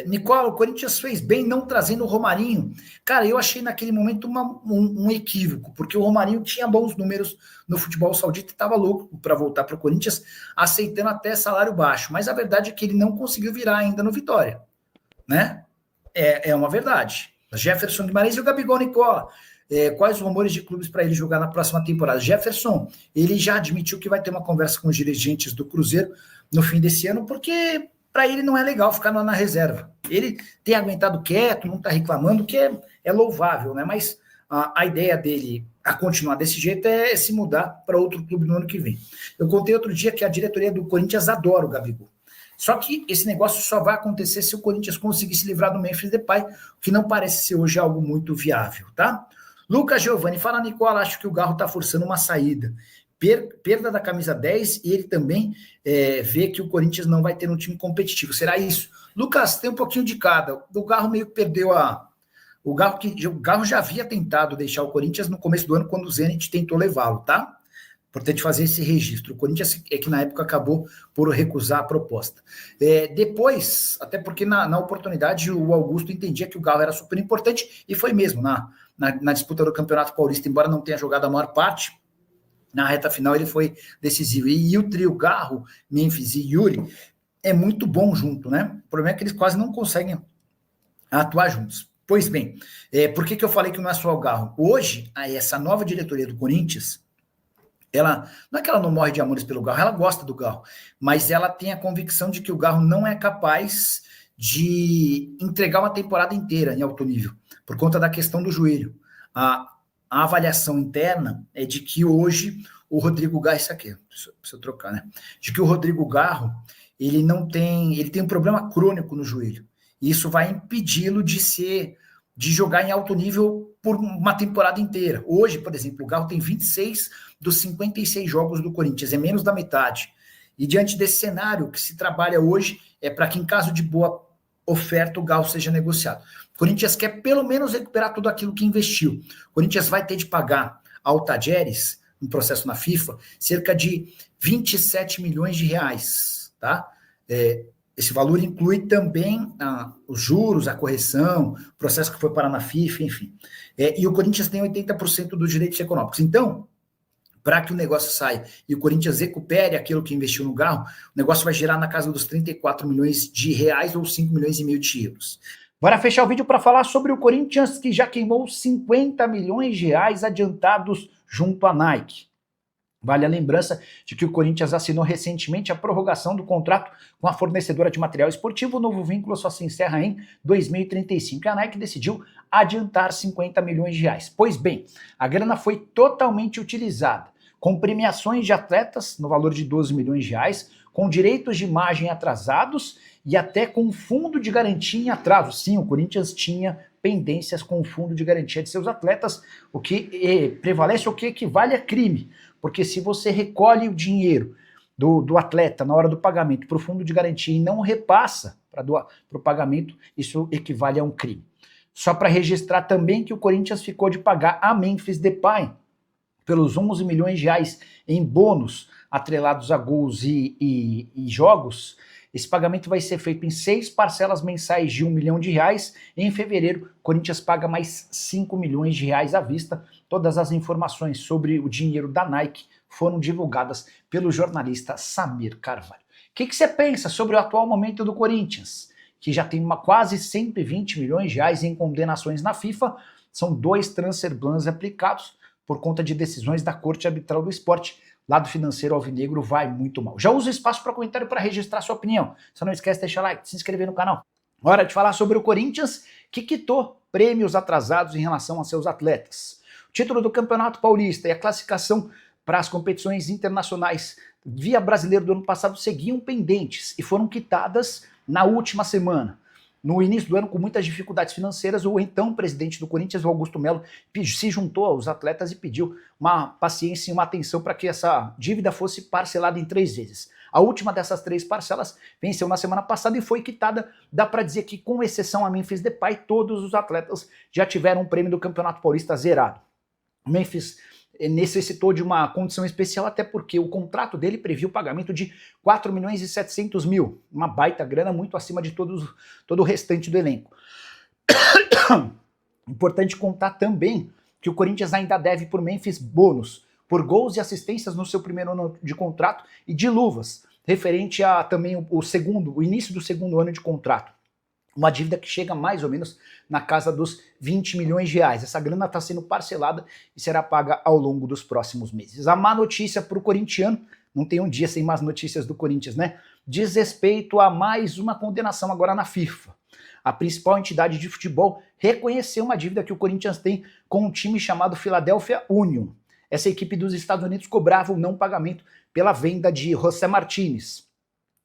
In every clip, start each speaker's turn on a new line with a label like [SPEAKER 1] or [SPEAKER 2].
[SPEAKER 1] Nicola, o Corinthians fez bem não trazendo o Romarinho. Cara, eu achei naquele momento um equívoco, porque o Romarinho tinha bons números no futebol saudita e estava louco para voltar para o Corinthians, aceitando até salário baixo. Mas a verdade é que ele não conseguiu virar ainda no Vitória, né? É uma verdade. Jefferson Guimarães e o Gabigol, Nicola. Quais os rumores de clubes para ele jogar na próxima temporada? Jefferson, ele já admitiu que vai ter uma conversa com os dirigentes do Cruzeiro no fim desse ano, porque para ele não é legal ficar na reserva. Ele tem aguentado quieto, não está reclamando, que é louvável, né? Mas a ideia dele a continuar desse jeito é se mudar para outro clube no ano que vem. Eu contei outro dia que a diretoria do Corinthians adora o Gabigol. Só que esse negócio só vai acontecer se o Corinthians conseguir se livrar do Memphis Depay, o que não parece ser hoje algo muito viável, tá? Lucas Giovanni, fala, Nicola, acho que o Garro está forçando uma saída. Perda da camisa 10 e ele também vê que o Corinthians não vai ter um time competitivo. Será isso? Lucas, tem um pouquinho de cada. O Garro meio que perdeu o Garro já havia tentado deixar o Corinthians no começo do ano, quando o Zenit tentou levá-lo, tá? Importante fazer esse registro. O Corinthians é que na época acabou por recusar a proposta. Depois, até porque na oportunidade o Augusto entendia que o Garro era super importante, e foi mesmo na disputa do Campeonato Paulista, embora não tenha jogado a maior parte, na reta final ele foi decisivo. E o trio Garro, Memphis e Yuri é muito bom junto, né? O problema é que eles quase não conseguem atuar juntos. Pois bem, por que eu falei que não é só o Garro? Hoje, essa nova diretoria do Corinthians, ela, não é que ela não morre de amores pelo Garro, ela gosta do Garro, mas ela tem a convicção de que o Garro não é capaz de entregar uma temporada inteira em alto nível, por conta da questão do joelho. A avaliação interna é de que hoje o Rodrigo Garro, isso aqui, preciso trocar, né? De que o Rodrigo Garro, ele tem um problema crônico no joelho, e isso vai impedi-lo de jogar em alto nível por uma temporada inteira. Hoje, por exemplo, o Garro tem 26 dos 56 jogos do Corinthians, é menos da metade. E diante desse cenário que se trabalha hoje, é para que em caso de boa oferta o Garro seja negociado. O Corinthians quer pelo menos recuperar tudo aquilo que investiu. O Corinthians vai ter de pagar ao Tajeres, um processo na FIFA, cerca de 27 milhões de reais, tá? Esse valor inclui também os juros, a correção, o processo que foi parar na FIFA, enfim. E o Corinthians tem 80% dos direitos econômicos. Então, para que o negócio saia e o Corinthians recupere aquilo que investiu no Garro, o negócio vai girar na casa dos 34 milhões de reais ou 5 milhões e meio de euros. Bora fechar o vídeo para falar sobre o Corinthians, que já queimou 50 milhões de reais adiantados junto à Nike. Vale a lembrança de que o Corinthians assinou recentemente a prorrogação do contrato com a fornecedora de material esportivo. O novo vínculo só se encerra em 2035 e a Nike decidiu adiantar 50 milhões de reais. Pois bem, a grana foi totalmente utilizada, com premiações de atletas no valor de 12 milhões de reais, com direitos de imagem atrasados e até com fundo de garantia em atraso. Sim, o Corinthians tinha pendências com o fundo de garantia de seus atletas, o que prevalece, o que equivale a crime. Porque se você recolhe o dinheiro do atleta na hora do pagamento para o fundo de garantia e não repassa para o pagamento, isso equivale a um crime. Só para registrar também que o Corinthians ficou de pagar a Memphis Depay pelos 11 milhões de reais em bônus atrelados a gols e jogos. Esse pagamento vai ser feito em 6 parcelas mensais de 1 milhão de reais. Em fevereiro, o Corinthians paga mais 5 milhões de reais à vista. Todas as informações sobre o dinheiro da Nike foram divulgadas pelo jornalista Samir Carvalho. O que você pensa sobre o atual momento do Corinthians, que já tem quase 120 milhões de reais em condenações na FIFA? São 2 transfer bans aplicados por conta de decisões da Corte Arbitral do Esporte. Lado financeiro alvinegro vai muito mal. Já usa o espaço para comentário para registrar sua opinião. Só não esquece de deixar like, de se inscrever no canal. Hora de falar sobre o Corinthians, que quitou prêmios atrasados em relação a seus atletas. O título do Campeonato Paulista e a classificação para as competições internacionais via brasileiro do ano passado seguiam pendentes e foram quitadas na última semana. No início do ano, com muitas dificuldades financeiras, o então presidente do Corinthians, o Augusto Melo, se juntou aos atletas e pediu uma paciência e uma atenção para que essa dívida fosse parcelada em 3 vezes. A última dessas 3 parcelas venceu na semana passada e foi quitada. Dá para dizer que, com exceção a Memphis Depay, todos os atletas já tiveram um prêmio do Campeonato Paulista zerado. O Memphis necessitou de uma condição especial, até porque o contrato dele previa o pagamento de 4 milhões e 700 mil, uma baita grana muito acima de todo o restante do elenco. Importante contar também que o Corinthians ainda deve por Memphis bônus por gols e assistências no seu primeiro ano de contrato e de luvas, referente a também o início do segundo ano de contrato. Uma dívida que chega mais ou menos na casa dos 20 milhões de reais. Essa grana está sendo parcelada e será paga ao longo dos próximos meses. A má notícia para o corintiano, não tem um dia sem más notícias do Corinthians, né? Diz respeito a mais uma condenação agora na FIFA. A principal entidade de futebol reconheceu uma dívida que o Corinthians tem com um time chamado Philadelphia Union. Essa equipe dos Estados Unidos cobrava o não pagamento pela venda de José Martínez.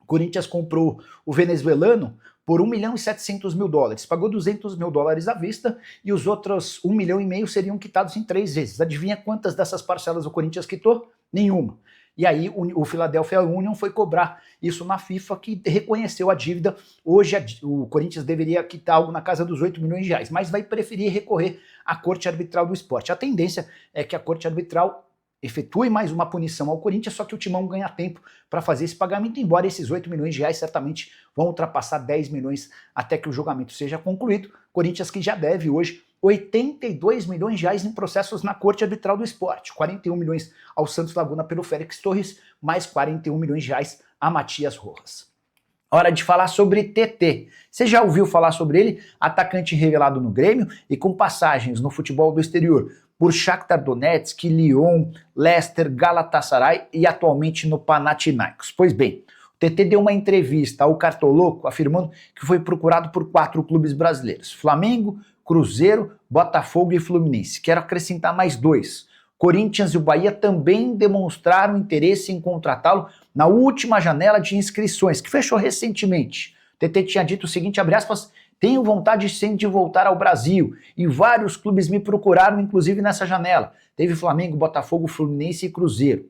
[SPEAKER 1] O Corinthians comprou o venezuelano por 1 milhão e 700 mil dólares. Pagou 200 mil dólares à vista e os outros 1 milhão e meio seriam quitados em 3 vezes. Adivinha quantas dessas parcelas o Corinthians quitou? Nenhuma. E aí o Philadelphia Union foi cobrar isso na FIFA, que reconheceu a dívida. Hoje o Corinthians deveria quitar algo na casa dos 8 milhões de reais, mas vai preferir recorrer à Corte Arbitral do Esporte. A tendência é que a Corte Arbitral efetue mais uma punição ao Corinthians, só que o Timão ganha tempo para fazer esse pagamento, embora esses 8 milhões de reais certamente vão ultrapassar 10 milhões até que o julgamento seja concluído. Corinthians que já deve hoje 82 milhões de reais em processos na Corte Arbitral do Esporte, 41 milhões ao Santos Laguna pelo Félix Torres, mais 41 milhões de reais a Matias Rojas. Hora de falar sobre TT. Você já ouviu falar sobre ele? Atacante revelado no Grêmio e com passagens no futebol do exterior por Shakhtar Donetsk, Lyon, Leicester, Galatasaray e atualmente no Panathinaikos. Pois bem, o TT deu uma entrevista ao Cartoloco afirmando que foi procurado por 4 clubes brasileiros: Flamengo, Cruzeiro, Botafogo e Fluminense. Quero acrescentar mais 2. Corinthians e o Bahia também demonstraram interesse em contratá-lo na última janela de inscrições, que fechou recentemente. O TT tinha dito o seguinte, abre aspas: tenho vontade sim de voltar ao Brasil e vários clubes me procuraram, inclusive nessa janela. Teve Flamengo, Botafogo, Fluminense e Cruzeiro.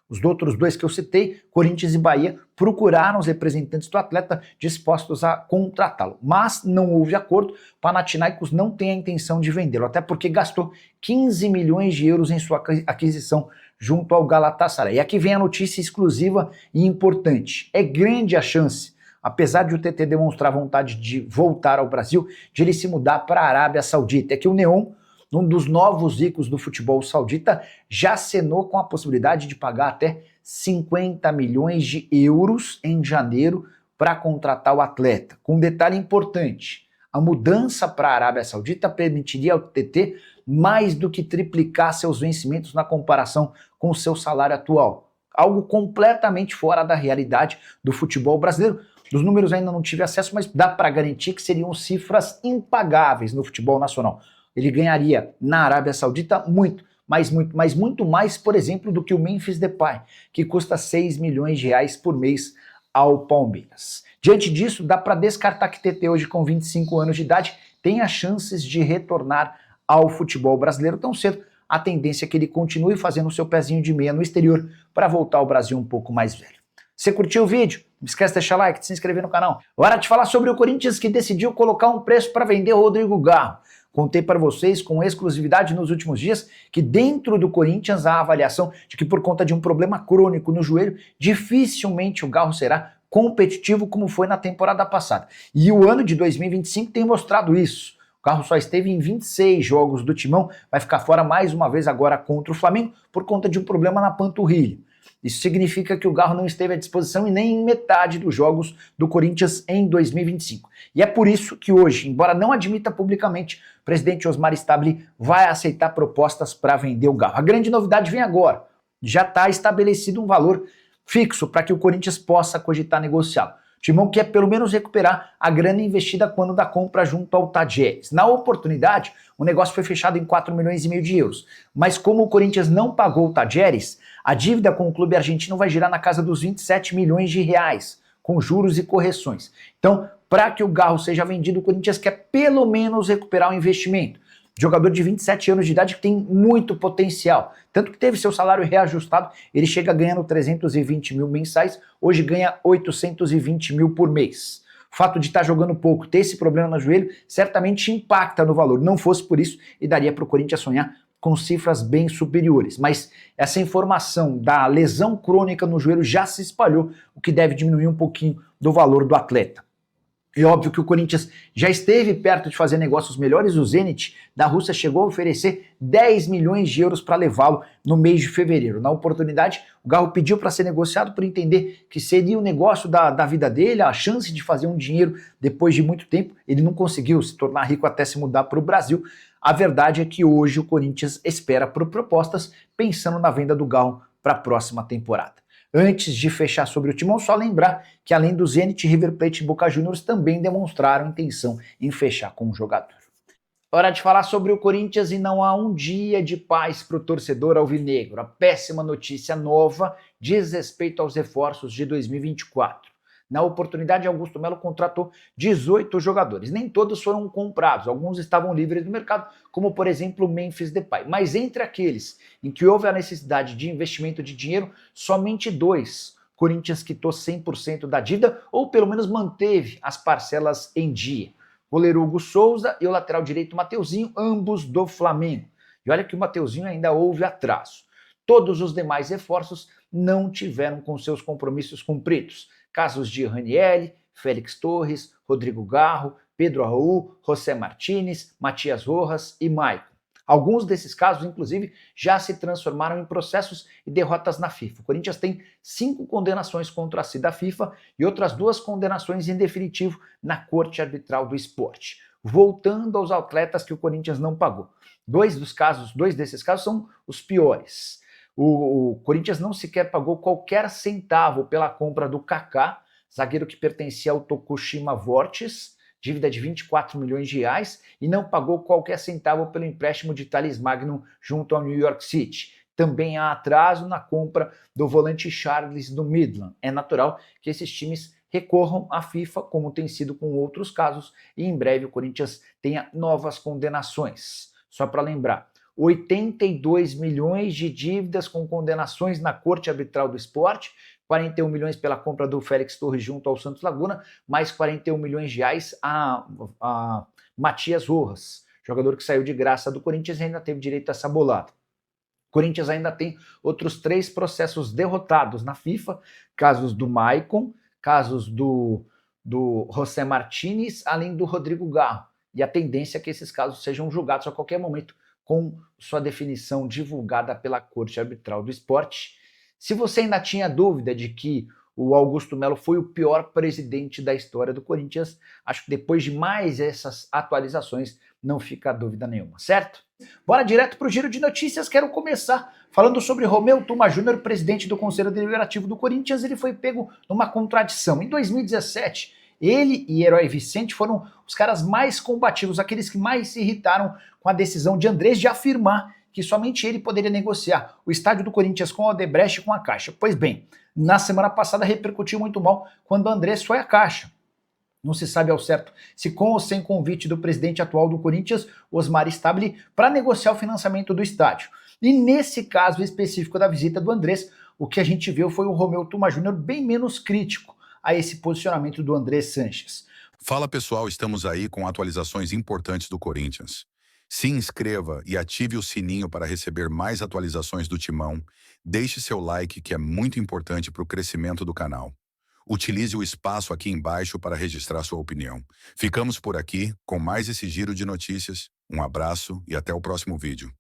[SPEAKER 1] Os outros 2 que eu citei, Corinthians e Bahia, procuraram os representantes do atleta dispostos a contratá-lo. Mas não houve acordo, Panathinaikos não tem a intenção de vendê-lo, até porque gastou 15 milhões de euros em sua aquisição junto ao Galatasaray. E aqui vem a notícia exclusiva e importante. É grande a chance, apesar de o TT demonstrar vontade de voltar ao Brasil, de ele se mudar para a Arábia Saudita. É que o Neon, um dos novos ricos do futebol saudita, já acenou com a possibilidade de pagar até 50 milhões de euros em janeiro para contratar o atleta. Com um detalhe importante, a mudança para a Arábia Saudita permitiria ao TT mais do que triplicar seus vencimentos na comparação com o seu salário atual. Algo completamente fora da realidade do futebol brasileiro. Dos números ainda não tive acesso, mas dá para garantir que seriam cifras impagáveis no futebol nacional. Ele ganharia na Arábia Saudita muito mais, por exemplo, do que o Memphis Depay, que custa 6 milhões de reais por mês ao Palmeiras. Diante disso, dá para descartar que TT hoje com 25 anos de idade tenha chances de retornar ao futebol brasileiro tão cedo. A tendência é que ele continue fazendo o seu pezinho de meia no exterior para voltar ao Brasil um pouco mais velho. Você curtiu o vídeo? Não esquece de deixar like, de se inscrever no canal. Hora de falar sobre o Corinthians, que decidiu colocar um preço para vender o Rodrigo Garro. Contei para vocês com exclusividade nos últimos dias que dentro do Corinthians há a avaliação de que por conta de um problema crônico no joelho, dificilmente o Garro será competitivo como foi na temporada passada. E o ano de 2025 tem mostrado isso. O Garro só esteve em 26 jogos do Timão, vai ficar fora mais uma vez agora contra o Flamengo por conta de um problema na panturrilha. Isso significa que o Garro não esteve à disposição em nem metade dos jogos do Corinthians em 2025. E é por isso que hoje, embora não admita publicamente, o presidente Osmar Stabile vai aceitar propostas para vender o Garro. A grande novidade vem agora. Já está estabelecido um valor fixo para que o Corinthians possa cogitar negociá-lo. O Timão quer pelo menos recuperar a grana investida quando da compra junto ao Tajeres. Na oportunidade, o negócio foi fechado em 4 milhões e meio de euros. Mas como o Corinthians não pagou o Tajeres, a dívida com o clube argentino vai girar na casa dos 27 milhões de reais, com juros e correções. Então, para que o Garro seja vendido, o Corinthians quer pelo menos recuperar o investimento. Jogador de 27 anos de idade que tem muito potencial. Tanto que teve seu salário reajustado, ele chega ganhando 320 mil mensais, hoje ganha 820 mil por mês. O fato de estar jogando pouco, ter esse problema no joelho, certamente impacta no valor. Não fosse por isso, e daria para o Corinthians sonhar com cifras bem superiores. Mas essa informação da lesão crônica no joelho já se espalhou, o que deve diminuir um pouquinho do valor do atleta. É óbvio que o Corinthians já esteve perto de fazer negócios melhores. O Zenit da Rússia chegou a oferecer 10 milhões de euros para levá-lo no mês de fevereiro. Na oportunidade, o Galo pediu para ser negociado por entender que seria o negócio da vida dele, a chance de fazer um dinheiro depois de muito tempo. Ele não conseguiu se tornar rico até se mudar para o Brasil. A verdade é que hoje o Corinthians espera por propostas pensando na venda do Galo para a próxima temporada. Antes de fechar sobre o Timão, só lembrar que além do Zenit, River Plate e Boca Juniors também demonstraram intenção em fechar com o jogador. Hora de falar sobre o Corinthians e não há um dia de paz para o torcedor alvinegro. A péssima notícia nova diz respeito aos reforços de 2024. Na oportunidade, Augusto Melo contratou 18 jogadores. Nem todos foram comprados, alguns estavam livres no mercado, como por exemplo o Memphis Depay. Mas entre aqueles em que houve a necessidade de investimento de dinheiro, somente 2. Corinthians quitou 100% da dívida, ou pelo menos manteve as parcelas em dia. O goleiro Hugo Souza e o lateral direito Mateuzinho, ambos do Flamengo. E olha que o Mateuzinho ainda houve atraso. Todos os demais reforços não tiveram com seus compromissos cumpridos. Casos de Ranieri, Félix Torres, Rodrigo Garro, Pedro Raul, José Martínez, Matias Rojas e Maicon. Alguns desses casos, inclusive, já se transformaram em processos e derrotas na FIFA. O Corinthians tem 5 condenações contra a CI da FIFA e outras 2 condenações em definitivo na Corte Arbitral do Esporte. Voltando aos atletas que o Corinthians não pagou. Dois desses casos são os piores. O Corinthians não sequer pagou qualquer centavo pela compra do Kaká, zagueiro que pertencia ao Tokushima Vortis, dívida de 24 milhões de reais, e não pagou qualquer centavo pelo empréstimo de Thales Magno junto ao New York City. Também há atraso na compra do volante Charles do Midland. É natural que esses times recorram à FIFA, como tem sido com outros casos, e em breve o Corinthians tenha novas condenações. Só para lembrar, 82 milhões de dívidas com condenações na Corte Arbitral do Esporte, 41 milhões pela compra do Félix Torres junto ao Santos Laguna, mais 41 milhões de reais a Matias Rojas, jogador que saiu de graça do Corinthians e ainda teve direito a essa bolada. O Corinthians ainda tem outros 3 processos derrotados na FIFA, casos do Maicon, casos do José Martínez, além do Rodrigo Garro. E a tendência é que esses casos sejam julgados a qualquer momento, com sua definição divulgada pela Corte Arbitral do Esporte. Se você ainda tinha dúvida de que o Augusto Melo foi o pior presidente da história do Corinthians, acho que depois de mais essas atualizações não fica dúvida nenhuma, certo? Bora direto para o giro de notícias. Quero começar falando sobre Romeu Tuma Júnior, presidente do Conselho Deliberativo do Corinthians. Ele foi pego numa contradição. Em 2017, ele e Herói Vicente foram os caras mais combativos, aqueles que mais se irritaram com a decisão de Andrés de afirmar que somente ele poderia negociar o estádio do Corinthians com a Odebrecht e com a Caixa. Pois bem, na semana passada repercutiu muito mal quando Andrés foi à Caixa. Não se sabe ao certo se com ou sem convite do presidente atual do Corinthians, Osmar Stabile, para negociar o financiamento do estádio. E nesse caso específico da visita do Andrés, o que a gente viu foi o Romeu Tuma Júnior bem menos crítico a esse posicionamento do Andrés Sanches.
[SPEAKER 2] Fala pessoal, estamos aí com atualizações importantes do Corinthians. Se inscreva e ative o sininho para receber mais atualizações do Timão. Deixe seu like, que é muito importante para o crescimento do canal. Utilize o espaço aqui embaixo para registrar sua opinião. Ficamos por aqui com mais esse giro de notícias. Um abraço e até o próximo vídeo.